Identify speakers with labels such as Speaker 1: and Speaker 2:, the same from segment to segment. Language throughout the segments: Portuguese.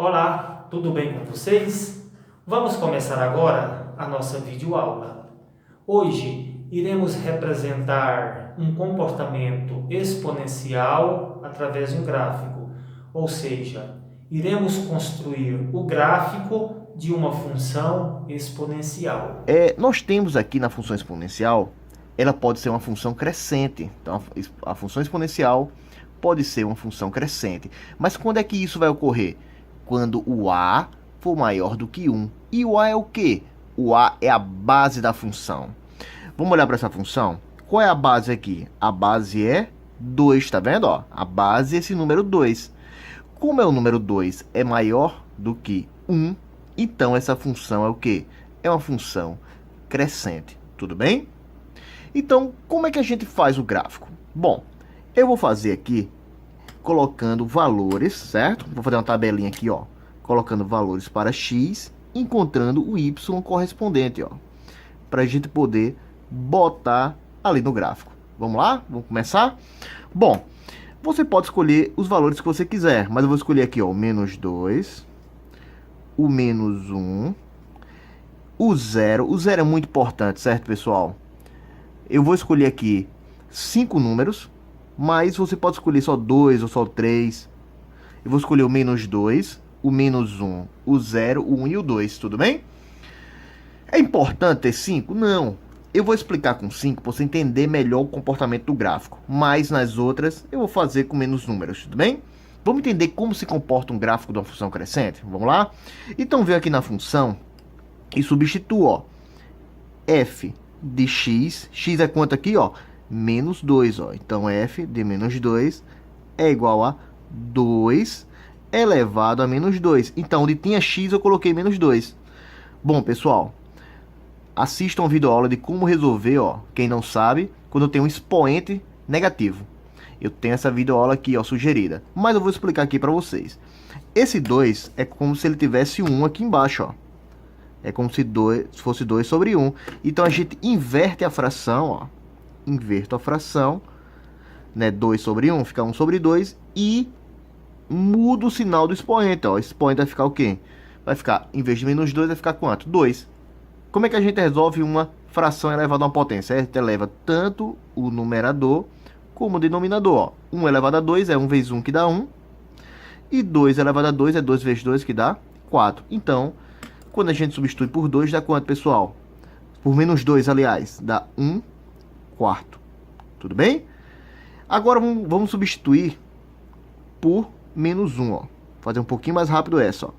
Speaker 1: Olá, tudo bem com vocês? Vamos começar agora a nossa videoaula. Hoje iremos representar um comportamento exponencial através de um gráfico, ou seja, iremos construir o gráfico de uma função exponencial.
Speaker 2: Nós temos aqui na função exponencial, ela pode ser uma função crescente. Então, a função exponencial pode ser uma função crescente. Mas quando é que isso vai ocorrer? Quando o a for maior do que 1. E o a é o quê? O a é a base da função. Vamos olhar para essa função? Qual é a base aqui? A base é 2, tá vendo? Ó, a base é esse número 2. Como é o número 2 é maior do que 1, então essa função é o quê? É uma função crescente, tudo bem? Então, como é que a gente faz o gráfico? Bom, eu vou fazer aqui colocando valores, certo? Vou fazer uma tabelinha aqui, ó, colocando valores para x, encontrando o y correspondente, ó, para a gente poder botar ali no gráfico. Vamos lá? Vamos começar? Bom, você pode escolher os valores que você quiser, mas eu vou escolher aqui, ó, o menos 2, o menos 1, o 0. O 0 é muito importante, certo, pessoal? Eu vou escolher aqui 5 números, mas você pode escolher só 2 ou só 3. Eu vou escolher o menos 2, o menos 1, o 0, o 1 e o 2, tudo bem? É importante ter 5? Não. Eu vou explicar com 5 para você entender melhor o comportamento do gráfico, mas nas outras eu vou fazer com menos números, tudo bem? Vamos entender como se comporta um gráfico de uma função crescente? Vamos lá? Então, venho aqui na função e substituo, ó, f de x. X é quanto aqui, ó? Menos 2, ó. Então, f de menos 2 é igual a 2 elevado a menos 2. Então, onde tinha x, eu coloquei menos 2. Bom, pessoal, assistam a videoaula de como resolver, ó, quem não sabe, quando tem um expoente negativo. Eu tenho essa videoaula aqui, ó, sugerida. Mas eu vou explicar aqui para vocês. Esse 2 é como se ele tivesse 1 aqui embaixo, ó. É como se fosse 2 sobre 1. Então, a gente inverte a fração, ó. Inverto a fração, né? 2 sobre 1 fica 1 sobre 2. E muda o sinal do expoente, ó. O expoente vai ficar o quê? Vai ficar, em vez de menos 2, vai ficar quanto? 2. Como é que a gente resolve uma fração elevada a uma potência? A gente eleva tanto o numerador como o denominador, ó. 1 elevado a 2 é 1 vezes 1 que dá 1. E 2 elevado a 2 é 2 vezes 2 que dá 4. Então, quando a gente substitui por 2, dá quanto, pessoal? Por menos 2, aliás, dá 1 quarto. Tudo bem? Agora vamos substituir por menos 1, ó. Fazer um pouquinho mais rápido essa, ó.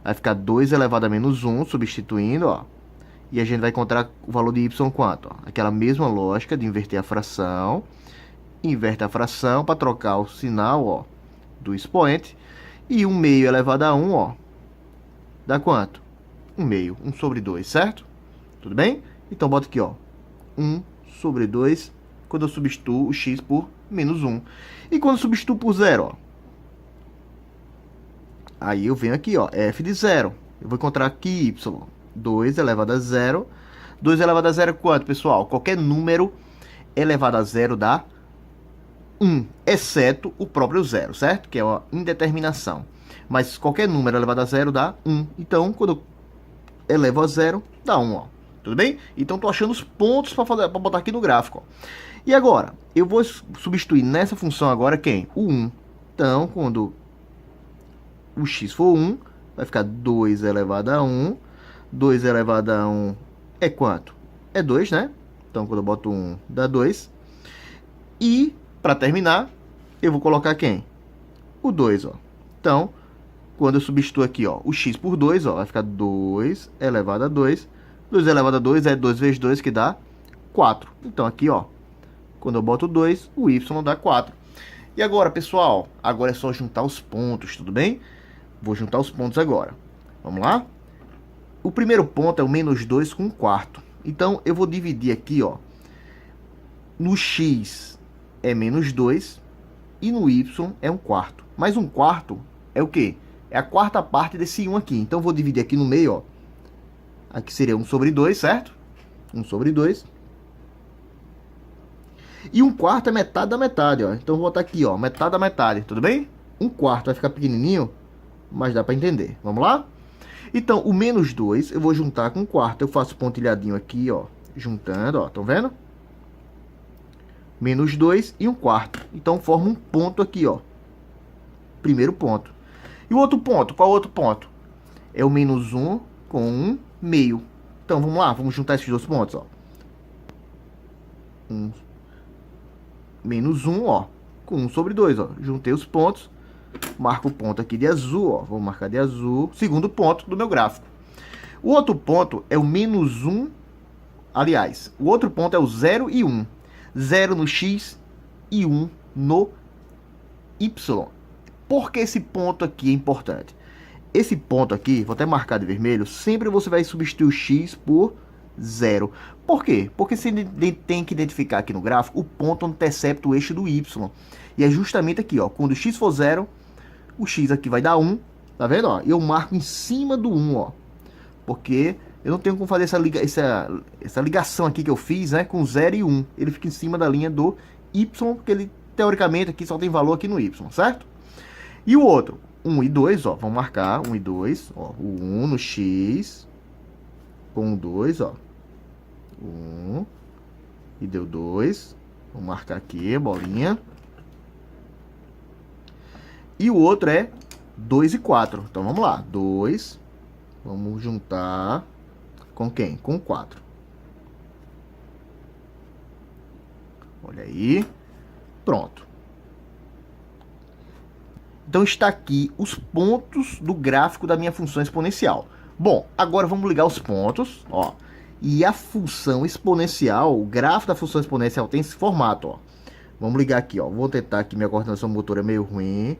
Speaker 2: Vai ficar 2 elevado a menos 1, substituindo, ó. E a gente vai encontrar o valor de y quanto? Ó? Aquela mesma lógica de inverter a fração. Inverte a fração para trocar o sinal, ó, do expoente. E 1 meio elevado a 1, ó, dá quanto? 1 meio, 1 sobre 2, certo? Tudo bem? Então, bota aqui, ó, 1 sobre 2, quando eu substituo o x por menos 1. E quando eu substituo por 0, ó, aí eu venho aqui, ó, f de 0. Eu vou encontrar aqui y, 2 elevado a 0. 2 elevado a 0 é quanto, pessoal? Qualquer número elevado a 0 dá 1, exceto o próprio 0, certo? Que é uma indeterminação. Mas qualquer número elevado a 0 dá 1. Então, quando eu elevo a 0, dá 1, ó. Tudo bem? Então, estou achando os pontos para botar aqui no gráfico, ó. E agora, eu vou substituir nessa função agora quem? O 1. Então, quando o x for 1, vai ficar 2 elevado a 1. 2 elevado a 1 é quanto? É 2, né? Então, quando eu boto 1, dá 2. E, para terminar, eu vou colocar quem? O 2, ó. Então, quando eu substituo aqui, ó, o x por 2, ó, vai ficar 2 elevado a 2. 2 elevado a 2 é 2 vezes 2, que dá 4. Então, aqui, ó, quando eu boto 2, o y dá 4. E agora, pessoal, agora é só juntar os pontos, tudo bem? Vou juntar os pontos agora. Vamos lá? O primeiro ponto é o menos 2 com 1 quarto. Então, eu vou dividir aqui, ó, no x é menos 2 e no y é 1 quarto. Mas 1 quarto é o quê? É a quarta parte desse 1 aqui. Então, eu vou dividir aqui no meio, ó. Aqui seria 1 sobre 2, certo? 1 sobre 2. E 1 quarto é metade da metade, ó. Então, eu vou botar aqui, ó, metade da metade, tudo bem? 1 quarto vai ficar pequenininho. mas dá para entender. Vamos lá? Então, o menos 2 eu vou juntar com o quarto. Eu faço pontilhadinho aqui, ó, juntando, ó, estão vendo? Menos 2 e um quarto. Então, forma um ponto aqui, ó. Primeiro ponto. E o outro ponto, qual é o outro ponto? É o menos 1 com 1 meio. Então, vamos lá, vamos juntar esses dois pontos, ó. Menos 1, ó, com 1 sobre 2, ó. Juntei os pontos. Marco o ponto aqui de azul, ó. Vou marcar de azul. Segundo ponto do meu gráfico. O outro ponto é o menos 1. Aliás, o outro ponto é o 0 e 1. 0 no X e 1 no Y. Por que esse ponto aqui é importante? Esse ponto aqui, vou até marcar de vermelho, sempre você vai substituir o X por 0. Por quê? Porque você tem que identificar aqui no gráfico o ponto onde intercepta o eixo do Y. E é justamente aqui, ó. Quando o X for 0, o X aqui vai dar 1. Tá vendo? Ó? E eu marco em cima do 1, ó. Porque eu não tenho como fazer essa ligação aqui que eu fiz, né? Com 0 e 1. Ele fica em cima da linha do Y, porque ele, teoricamente, aqui só tem valor aqui no Y, certo? E o outro, 1 e 2, ó. Vamos marcar 1 e 2, ó. O 1 no X com o 2, ó. 1 e deu 2. Vou marcar aqui, bolinha. E o outro é 2 e 4. Então vamos lá. 2. Vamos juntar com quem? Com 4. Olha aí. Pronto. Então está aqui os pontos do gráfico da minha função exponencial. Bom, agora vamos ligar os pontos, ó. E a função exponencial, o gráfico da função exponencial tem esse formato, ó. Vamos ligar aqui, ó. Vou tentar aqui, minha coordenação motora é meio ruim.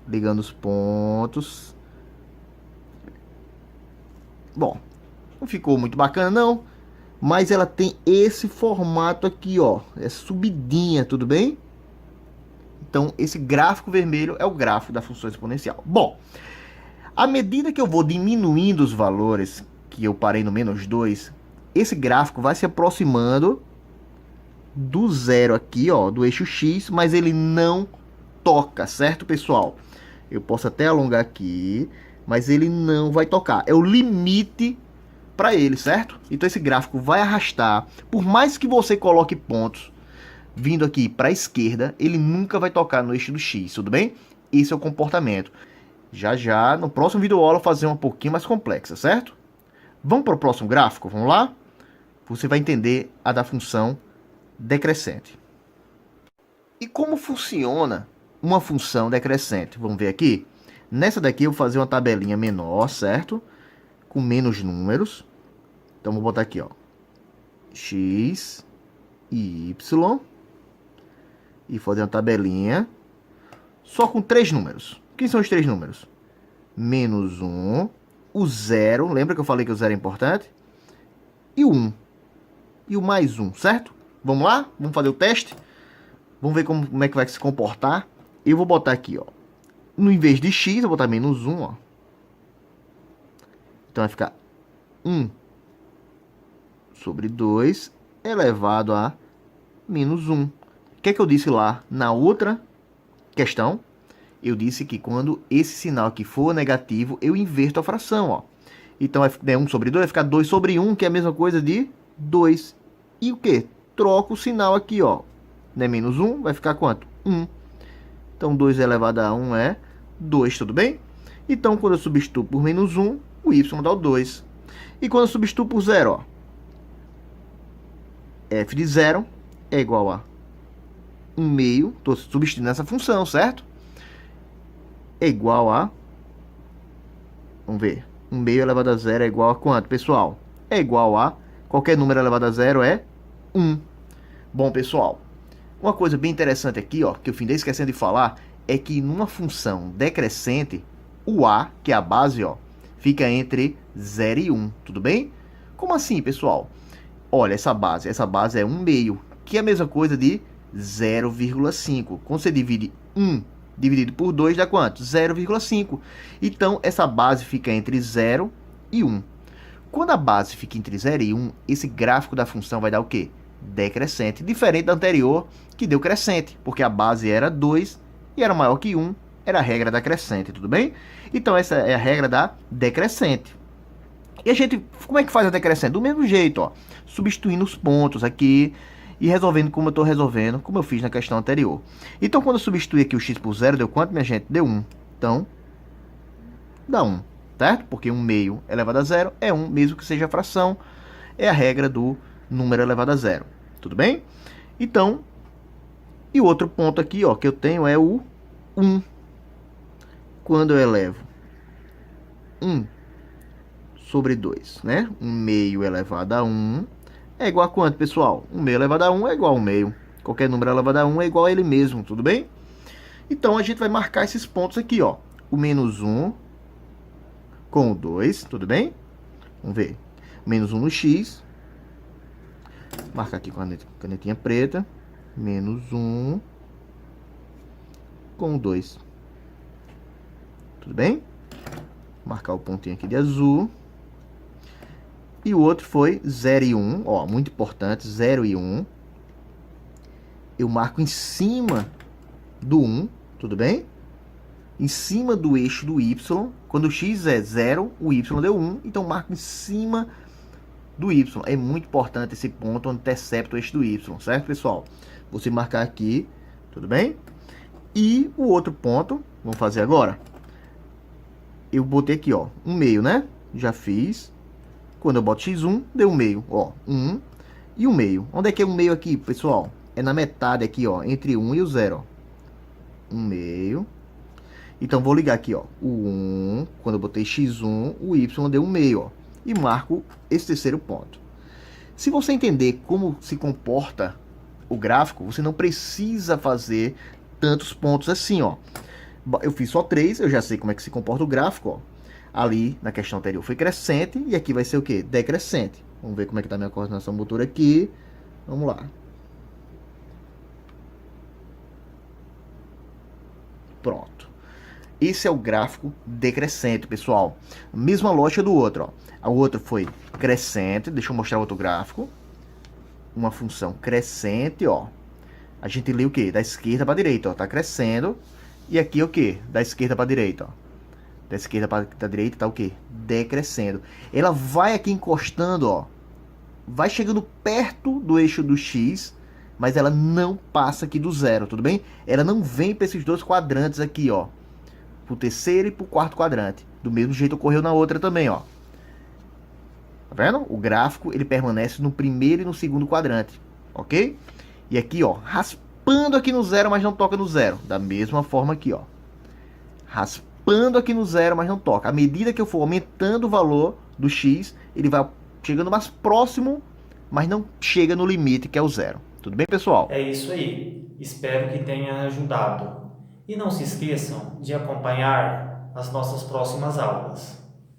Speaker 2: Ligando os pontos. Bom, não ficou muito bacana não, mas ela tem esse formato aqui, ó. É subidinha, tudo bem? Então, esse gráfico vermelho é o gráfico da função exponencial. Bom, à medida que eu vou diminuindo os valores, que eu parei no menos 2, esse gráfico vai se aproximando do zero aqui, ó, do eixo X, mas ele não toca, certo, pessoal? Eu posso até alongar aqui, mas ele não vai tocar. É o limite para ele, certo? Então esse gráfico vai arrastar. Por mais que você coloque pontos vindo aqui para a esquerda, ele nunca vai tocar no eixo do X, tudo bem? Esse é o comportamento. Já, no próximo vídeo aula, eu vou fazer uma pouquinho mais complexa, certo? Vamos para o próximo gráfico? Vamos lá? Você vai entender a da função decrescente. E como funciona uma função decrescente? Vamos ver aqui. Nessa daqui eu vou fazer uma tabelinha menor, certo? Com menos números. Então vou botar aqui, ó. X e Y. E fazer uma tabelinha só com 3 números. Quem são os 3 números? Menos 1, o 0. Lembra que eu falei que o 0 é importante? E o 1. E o mais 1, certo? Vamos lá? Vamos fazer o teste? Vamos ver como é que vai se comportar. Eu vou botar aqui, ó. No invés de x, eu vou botar menos 1, ó. Então vai ficar 1 sobre 2 elevado a menos 1. O que é que eu disse lá na outra questão? Eu disse que quando esse sinal aqui for negativo, eu inverto a fração, ó. Então vai 1 sobre 2, vai ficar 2 sobre 1, que é a mesma coisa de 2. E o que? Troco o sinal aqui, ó. Não é menos 1, vai ficar quanto? 1. Então 2 elevado a 1 é 2, tudo bem? Então quando eu substituo por menos 1, o y dá o 2. E quando eu substituo por 0, ó. F de 0 é igual a 1 meio, estou substituindo essa função, certo? É igual a, vamos ver, 1 meio elevado a 0 é igual a quanto, pessoal? É igual a, qualquer número elevado a 0 é 1. Bom, pessoal, uma coisa bem interessante aqui, ó, que eu findei esquecendo de falar, é que numa função decrescente, o a, que é a base, ó, fica entre 0 e 1, tudo bem? Como assim, pessoal? Olha, essa base é 1 meio, que é a mesma coisa de 0,5. Quando você divide 1 dividido por 2, dá quanto? 0,5. Então, essa base fica entre 0 e 1. Quando a base fica entre 0 e 1, esse gráfico da função vai dar o quê? Decrescente. Diferente da anterior, que deu crescente, porque a base era 2 e era maior que 1, era a regra da crescente, tudo bem? Então essa é a regra da decrescente. E a gente, como é que faz a decrescente? Do mesmo jeito, ó, substituindo os pontos aqui e resolvendo como eu estou resolvendo, como eu fiz na questão anterior. Então, quando eu substituir aqui o x por 0, deu quanto, minha gente? Deu 1. Então, dá 1, certo? Porque 1 meio elevado a 0 é 1, mesmo que seja fração. É a regra do número elevado a 0. Tudo bem? Então, e o outro ponto aqui, ó, que eu tenho é o 1. Quando eu elevo 1 sobre 2, né? 1 meio elevado a 1 é igual a quanto, pessoal? 1 meio elevado a 1 é igual a 1 meio. Qualquer número elevado a 1 é igual a ele mesmo, tudo bem? Então, a gente vai marcar esses pontos aqui, ó. O menos 1 com o 2, tudo bem? Vamos ver. Menos 1 no x. Marcar aqui com a canetinha preta. Menos 1 com o 2. Tudo bem? Marcar o pontinho aqui de azul. E o outro foi 0 e 1. Ó, muito importante, 0 e 1. Eu marco em cima do 1, tudo bem? Em cima do eixo do y. Quando o x é 0, o y deu 1. Então, marco em cima do y. É muito importante esse ponto onde intercepta o eixo do y, certo, pessoal? Você marcar aqui, tudo bem? E o outro ponto, vamos fazer agora. Eu botei aqui, ó, 1 meio, né? Já fiz. Quando eu boto x1, deu 1 meio, ó, 1 e 1 meio. Onde é que é 1 meio aqui, pessoal? É na metade aqui, ó, entre 1 e o 0, ó. 1 meio. Então, vou ligar aqui, ó, o 1, quando eu botei x1, o y deu 1 meio, ó. E marco esse terceiro ponto. Se você entender como se comporta o gráfico, você não precisa fazer tantos pontos assim, ó. Eu fiz só 3, eu já sei como é que se comporta o gráfico, ó. Ali, na questão anterior, foi crescente, e aqui vai ser o quê? Decrescente. Vamos ver como é que tá a minha coordenação motora aqui. Vamos lá. Pronto. Esse é o gráfico decrescente, pessoal. Mesma lógica do outro, ó. O outro foi crescente, deixa eu mostrar outro gráfico. Uma função crescente, ó. A gente lê o quê? Da esquerda para a direita, ó. Tá crescendo. E aqui é o quê? Da esquerda para a direita, ó. Da esquerda para a direita tá o quê? Decrescendo. Ela vai aqui encostando, ó. Vai chegando perto do eixo do x, mas ela não passa aqui do 0, tudo bem? Ela não vem para esses dois quadrantes aqui, ó. Pro terceiro e pro quarto quadrante. Do mesmo jeito ocorreu na outra também, ó. Tá vendo? O gráfico, ele permanece no primeiro e no segundo quadrante, ok? E aqui, ó, raspando aqui no 0, mas não toca no 0. Da mesma forma aqui, ó. Raspando aqui no 0, mas não toca. À medida que eu for aumentando o valor do x, ele vai chegando mais próximo, mas não chega no limite, que é o 0. Tudo bem, pessoal?
Speaker 1: É isso aí. Espero que tenha ajudado. E não se esqueçam de acompanhar as nossas próximas aulas.